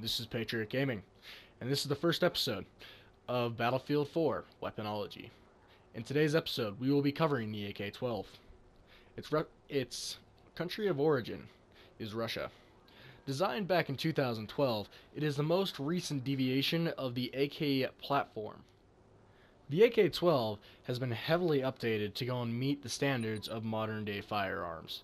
This is Patriot Gaming, and this is the first episode of Battlefield 4 Weaponology. In today's episode, we will be covering the AK12. Its country of origin is Russia. Designed back in 2012, it is the most recent deviation of the AK platform. The AK12 has been heavily updated to go and meet the standards of modern-day firearms,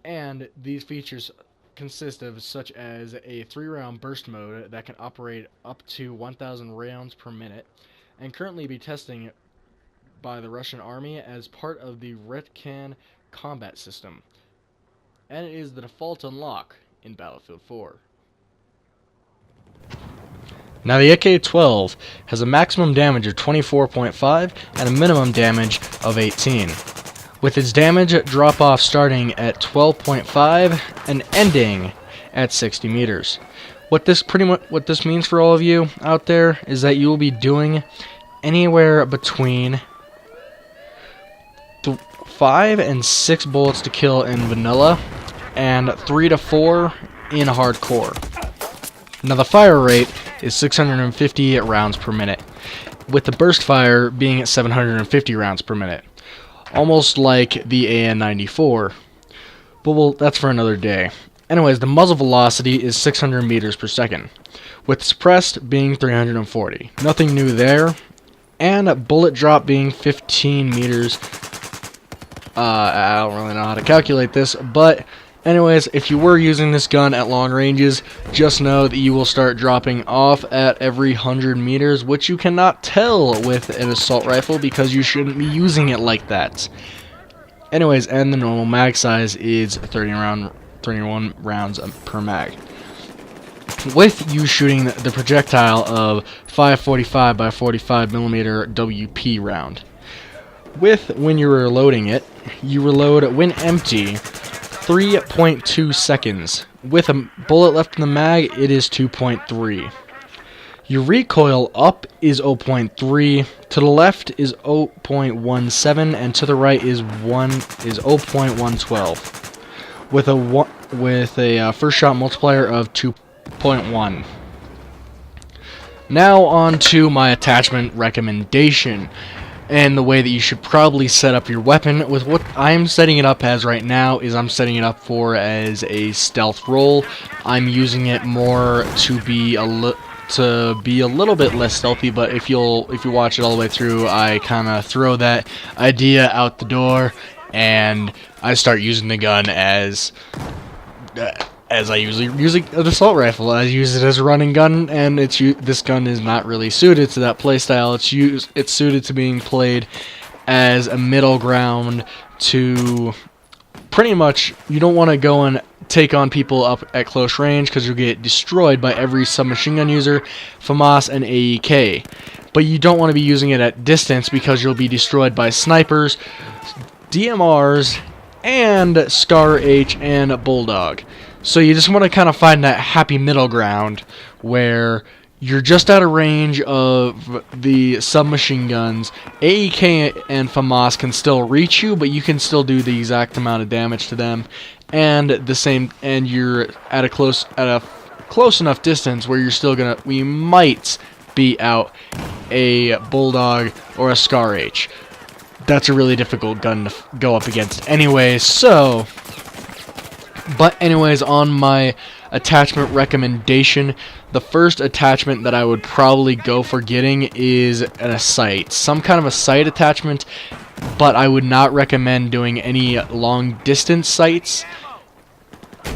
and these features consist of such as a 3-round burst mode that can operate up to 1,000 rounds per minute, and currently be testing by the Russian army as part of the Retcan combat system, and it is the default unlock in Battlefield 4. Now the AK-12 has a maximum damage of 24.5 and a minimum damage of 18, with its damage drop-off starting at 12.5 and ending at 60 meters. What this means for all of you out there is that you will be doing anywhere between 5 and 6 bullets to kill in vanilla, and 3 to 4 in hardcore. Now the fire rate is 650 rounds per minute, with the burst fire being at 750 rounds per minute. Almost like the AN-94, but that's for another day. Anyways, the muzzle velocity is 600 meters per second, with suppressed being 340. Nothing new there, and bullet drop being 15 meters. I don't really know how to calculate this, but anyways, if you were using this gun at long ranges, just know that you will start dropping off at every 100 meters, which you cannot tell with an assault rifle because you shouldn't be using it like that. Anyways, and the normal mag size is 31 rounds per mag, with you shooting the projectile of 545 by 45 millimeter WP round. When you're reloading it, you reload when empty 3.2 seconds. With a bullet left in the mag, it is 2.3. Your recoil up is 0.3, to the left is 0.17, and to the right is 0.112. With a first shot multiplier of 2.1. Now on to my attachment recommendation, and the way that you should probably set up your weapon. With what I'm setting it up as right now is I'm setting it up as a stealth roll. I'm using it more to be a little bit less stealthy, but if you watch it all the way through, I kind of throw that idea out the door and I start using the gun as I usually use an assault rifle. I use it as a running gun, and this gun is not really suited to that playstyle. It's suited to being played as a middle ground to pretty much, you don't want to go and take on people up at close range because you'll get destroyed by every submachine gun user, FAMAS, and AEK. But you don't want to be using it at distance because you'll be destroyed by snipers, DMRs, and Scar H and Bulldog. So you just want to kind of find that happy middle ground where you're just out of range of the submachine guns. AEK and FAMAS can still reach you, but you can still do the exact amount of damage to them, and you're at a close enough distance where we might beat out a Bulldog or a Scar H. That's a really difficult gun to go up against anyway, But anyways, on my attachment recommendation, the first attachment that I would probably go for getting is a sight. Some kind of a sight attachment, but I would not recommend doing any long distance sights.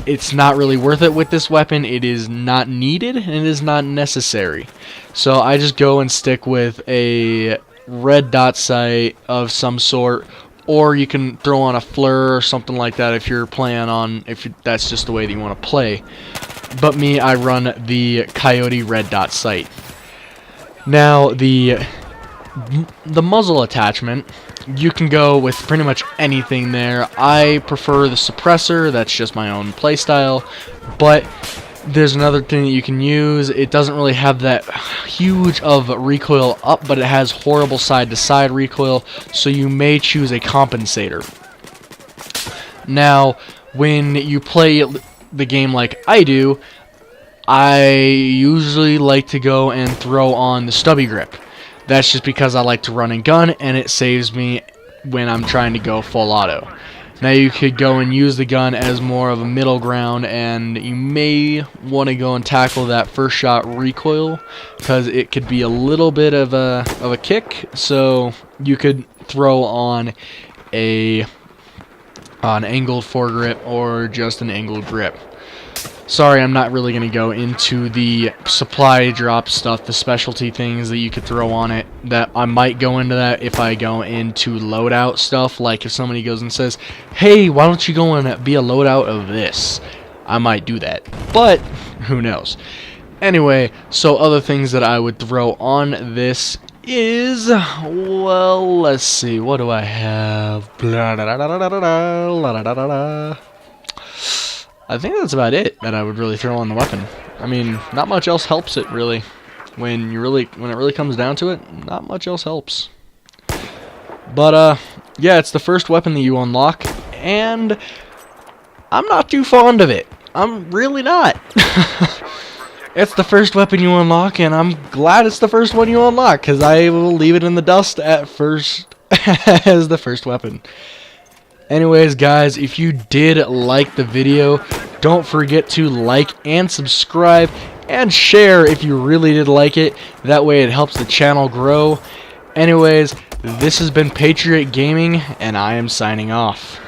It's not really worth it with this weapon. It is not needed, and it is not necessary. So I just go and stick with a red dot sight of some sort, or you can throw on a FLIR or something like that if that's just the way that you want to play. But me, I run the Coyote red dot sight. Now the muzzle attachment, you can go with pretty much anything there. I prefer the suppressor. That's just my own playstyle. But there's another thing that you can use. It doesn't really have that huge of recoil up, but it has horrible side-to-side recoil, so you may choose a compensator. Now, when you play the game like I do, I usually like to go and throw on the stubby grip. That's just because I like to run and gun, and it saves me when I'm trying to go full auto. Now you could go and use the gun as more of a middle ground, and you may want to go and tackle that first shot recoil, because it could be a little bit of a kick. So you could throw on an angled foregrip or just an angled grip. Sorry, I'm not really going to go into the supply drop stuff, the specialty things that you could throw on it. That I might go into that if I go into loadout stuff. Like if somebody goes and says, hey, why don't you go and be a loadout of this? I might do that, but who knows. Anyway, so other things that I would throw on this is, well, let's see, what do I have? I think that's about it that I would really throw on the weapon. I mean, not much else helps it really. When it really comes down to it, not much else helps. But yeah, it's the first weapon that you unlock, and I'm not too fond of it. I'm really not. It's the first weapon you unlock, and I'm glad it's the first one you unlock, because I will leave it in the dust at first as the first weapon. Anyways, guys, if you did like the video, don't forget to like and subscribe and share if you really did like it. That way it helps the channel grow. Anyways, this has been Patriot Gaming, and I am signing off.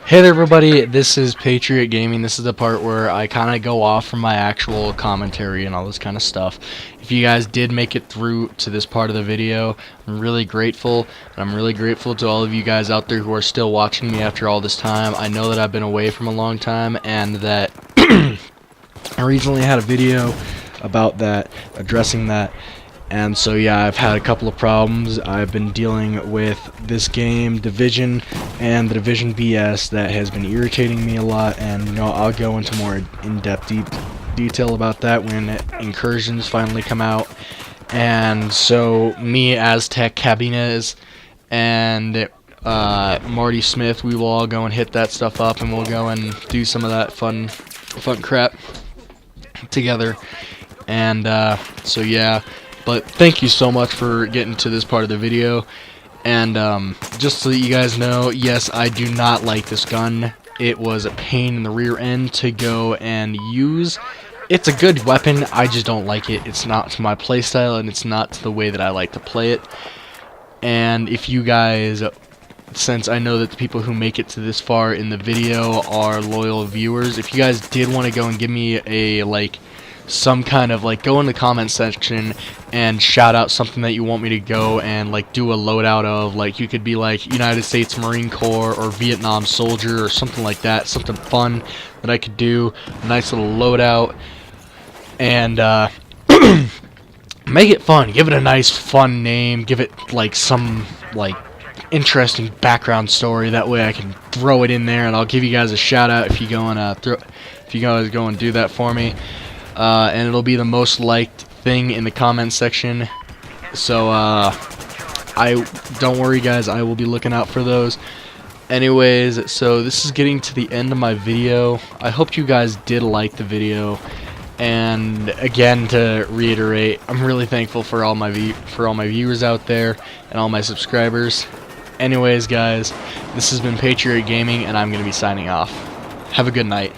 Hey there everybody, this is Patriot Gaming. This is the part where I kind of go off from my actual commentary and all this kind of stuff. If you guys did make it through to this part of the video, I'm really grateful. And I'm really grateful to all of you guys out there who are still watching me after all this time. I know that I've been away from a long time and that I recently had a video about that, addressing that. And so yeah, I've had a couple of problems. I've been dealing with this game, Division, and the Division BS that has been irritating me a lot, and you know, I'll go into more in-depth detail about that when incursions finally come out. And so me, Aztec Cabinez, and Marty Smith, we will all go and hit that stuff up, and we'll go and do some of that fun crap together. And so yeah. But thank you so much for getting to this part of the video. And just so that you guys know, yes, I do not like this gun. It was a pain in the rear end to go and use. It's a good weapon, I just don't like it. It's not to my playstyle, and it's not to the way that I like to play it. And if you guys, since I know that the people who make it to this far in the video are loyal viewers, if you guys did want to go and give me a, some kind of, go in the comment section and shout out something that you want me to go and do a loadout of, you could be United States Marine Corps or Vietnam soldier or something like that, something fun that I could do, a nice little loadout, and make it fun, give it a nice fun name, give it some interesting background story. That way I can throw it in there and I'll give you guys a shout out if you go and if you guys go and do that for me. And it'll be the most liked thing in the comment section. So don't worry guys, I will be looking out for those. Anyways, so this is getting to the end of my video. I hope you guys did like the video. And again, to reiterate, I'm really thankful for all my viewers out there and all my subscribers. Anyways guys, this has been Patriot Gaming, and I'm going to be signing off. Have a good night.